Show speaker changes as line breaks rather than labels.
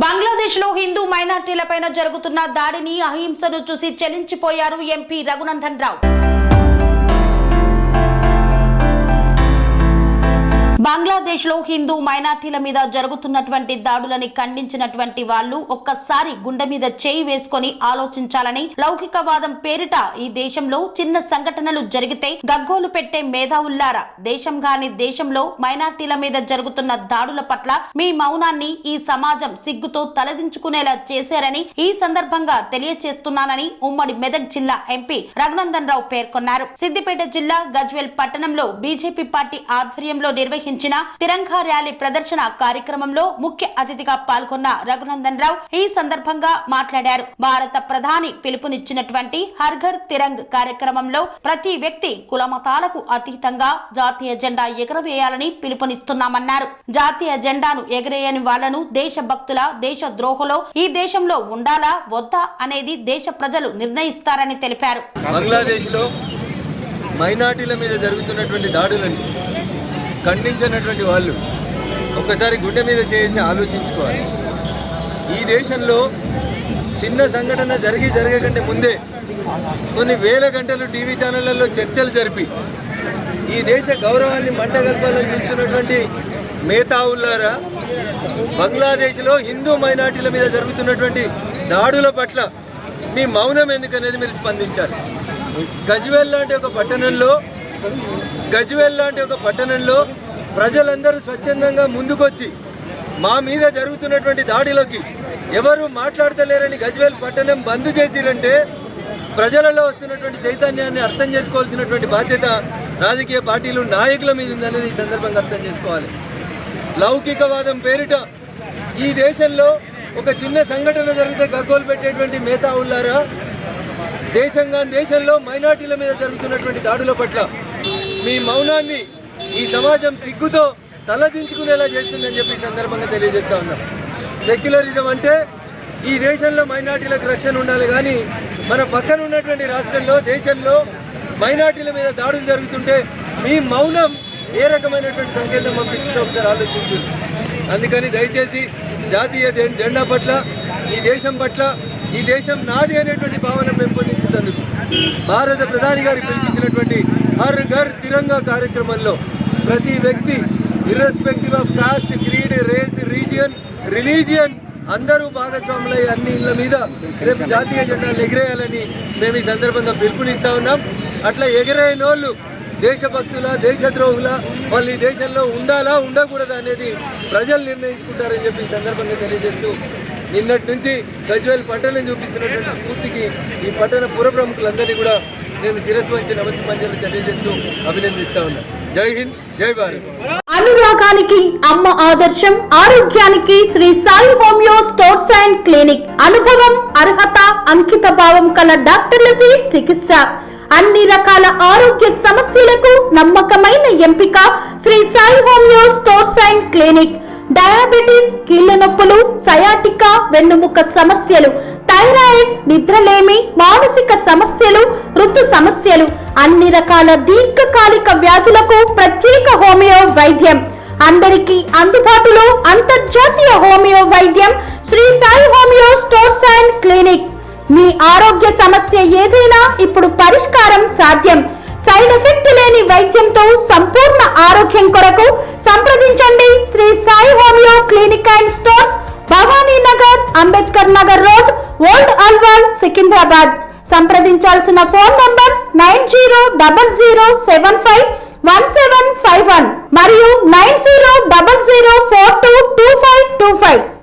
బంగ్లాదేశ్ లో హిందూ మైనార్టీలపైన జరుగుతున్న దాడిని అహింసను చూసి చెలించిపోయారు ఎంపీ రఘునందన్ రావు. బంగ్లాదేశ్ లో హిందూ మైనార్టీల మీద జరుగుతున్నటువంటి దాడులని ఖండించినటువంటి వాళ్ళు ఒక్కసారి గుండె మీద చేయి వేసుకొని ఆలోచించాలని, లౌకికవాదం పేరిట ఈ దేశంలో చిన్న సంఘటనలు జరిగితే గగ్గోలు పెట్టే మేధావుల్లారా, దేశం గాని దేశంలో మైనార్టీల మీద జరుగుతున్న దాడుల పట్ల మీ మౌనాన్ని ఈ సమాజం సిగ్గుతో తలదించుకునేలా చేశారని ఈ సందర్భంగా తెలియచేస్తున్నానని ఉమ్మడి మెదక్ జిల్లా ఎంపీ రఘునందన్ రావు పేర్కొన్నారు. సిద్దిపేట జిల్లా గజ్వేల్ పట్టణంలో బీజేపీ పార్టీ ఆధ్వర్యంలో నిర్వహించిన తిరంగా ర్యాలీ ప్రదర్శన కార్యక్రమంలో ముఖ్య అతిథిగా పాల్గొన్న రఘునందన్ రావు ఈ సందర్భంగా మాట్లాడారు. భారత ప్రధాని పిలుపునిచ్చినటువంటి హర్ ఘర్ తిరంగ్ కార్యక్రమంలో ప్రతి వ్యక్తి కులమతాలకు అతీతంగా జాతీయ జెండా ఎగరవేయాలని పిలుపునిస్తున్నామన్నారు. జాతీయ జెండాను ఎగరేయని వాళ్లను దేశభక్తుల, దేశ ద్రోహులో ఈ దేశంలో ఉండాలా వద్దా అనేది దేశ ప్రజలు నిర్ణయిస్తారని తెలిపారు.
బంగ్లాదేశ్ లో మైనార్టీల మీద జరుగుతున్నటువంటి దాడులను ఖండించినటువంటి వాళ్ళు ఒక్కసారి గుండె మీద చేసి ఆలోచించుకోవాలి. ఈ దేశంలో చిన్న సంఘటన జరగకంటే ముందే కొన్ని వేల గంటలు టీవీ ఛానళ్లలో చర్చలు జరిపి ఈ దేశ గౌరవాన్ని మంటగల్పాలని చూస్తున్నటువంటి మేధావులారా, బంగ్లాదేశ్లో హిందూ మైనార్టీల మీద జరుగుతున్నటువంటి దాడుల పట్ల మీ మౌనం ఎందుకనేది మీరు స్పందించాలి. గజ్వేల్ లాంటి ఒక పట్టణంలో ప్రజలందరూ స్వచ్ఛందంగా ముందుకొచ్చి మా మీద జరుగుతున్నటువంటి దాడిలోకి ఎవరు మాట్లాడతలేరని గజ్వేల్ పట్టణం బంద్ చేసిరంటే ప్రజలలో వస్తున్నటువంటి చైతన్యాన్ని అర్థం చేసుకోవాల్సినటువంటి బాధ్యత రాజకీయ పార్టీలు, నాయకుల మీద ఉందనేది ఈ సందర్భంగా అర్థం చేసుకోవాలి. లౌకికవాదం పేరిట ఈ దేశంలో ఒక చిన్న సంఘటన జరిగితే గగ్గోలు పెట్టేటువంటి మేధావులారా, దేశంలో మైనార్టీల మీద జరుగుతున్నటువంటి దాడుల పట్ల మీ మౌనాన్ని ఈ సమాజం సిగ్గుతో తలదించుకునేలా చేస్తుందని చెప్పి ఈ సందర్భంగా తెలియజేస్తా ఉన్నాం. సెక్యులరిజం అంటే ఈ దేశంలో మైనార్టీలకు రక్షణ ఉండాలి, కానీ మన పక్కన ఉన్నటువంటి రాష్ట్రంలో, దేశంలో మైనార్టీల మీద దాడులు జరుగుతుంటే మీ మౌనం ఏ రకమైనటువంటి సంకేతం పంపిస్తుందో ఒకసారి ఆలోచించండి. అందుకని దయచేసి జాతీయ జెండా పట్ల, ఈ దేశం పట్ల, ఈ దేశం నాది అనేటువంటి భావన పెంపొందించేందుకు భారత ప్రధాని గారు పిలిపించినటువంటి హర్ ఘర్ తిరంగా కార్యక్రమంలో ప్రతి వ్యక్తి irrespective of caste, creed, race, religion అందరూ భాగస్వాములై అన్ని ఇళ్ల మీద రేపు జాతీయ జెండాలు ఎగిరేయాలని మేము ఈ సందర్భంగా పిలుపునిస్తా ఉన్నాం. అట్లా ఎగిరేయనోళ్ళు దేశభక్తుల, దేశద్రోహుల, వాళ్ళు ఈ దేశంలో ఉండాలా ఉండకూడదా అనేది ప్రజలు నిర్ణయించుకుంటారని చెప్పి ఈ సందర్భంగా తెలియజేస్తూ, నిన్నటి నుంచి గజ్వేల్ పట్టణం చూపిస్తున్నటువంటి స్ఫూర్తికి ఈ పట్టణ పుర ప్రముఖులందరినీ కూడా నేను శిరస్సు వంచి నమస్కారాలు తెలియజేస్తూ అభినందిస్తా ఉన్నా. జై హింద్, జై భారత్.
అనురాగానికి అమ్మ ఆదర్శం, ఆరోగ్యానికి Shri Sai homeo stores and clinic. అనుభవం, అర్హత, అంకిత భావం కల డాక్టర్లచే చికిత్స. అన్ని రకాల ఆరోగ్య సమస్యలకు నమ్మకమైన ఎంపిక Shri Sai homeo stores and clinic. Diabetes, కీళ్ల నొప్పులు, సయాటికా, వెన్నుముక సమస్యలు, థైరాయిడ్, నిద్రలేమి, మానసిక సమస్యలు, ఋతు సమస్యలు, అన్ని రకాల దీర్ఘకాలిక వ్యాధులకు ప్రత్యేక హోమియో వైద్యం. అందరికీ అందుబాటులో అంతర్జాతీయ హోమియో వైద్యం Sri Sai homeo stores and clinic. మీ ఆరోగ్య సమస్య ఏదైనా ఇప్పుడు పరిష్కారం సాధ్యం. సైడ్ ఎఫెక్ట్ లేని వైద్యంతో సంపూర్ణ ఆరోగ్యం కొరకు సంప్రదించండి Sri Sai homeo clinic and stores, Bhavani Nagar, Ambedkar Nagar road, old Alwal, Secunderabad. సంప్రదించాల్సిన ఫోన్ నంబర్స్ 9000751751 మరియు 9000422525.